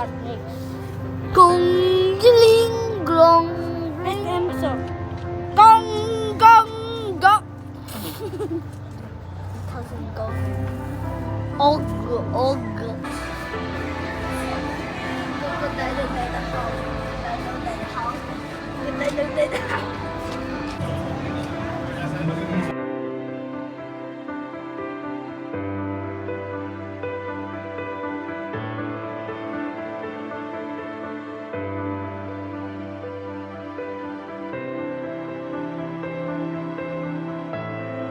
what next? Gong ling glong. Next episode. Gong gong gong. Doesn't go. Og. Good night,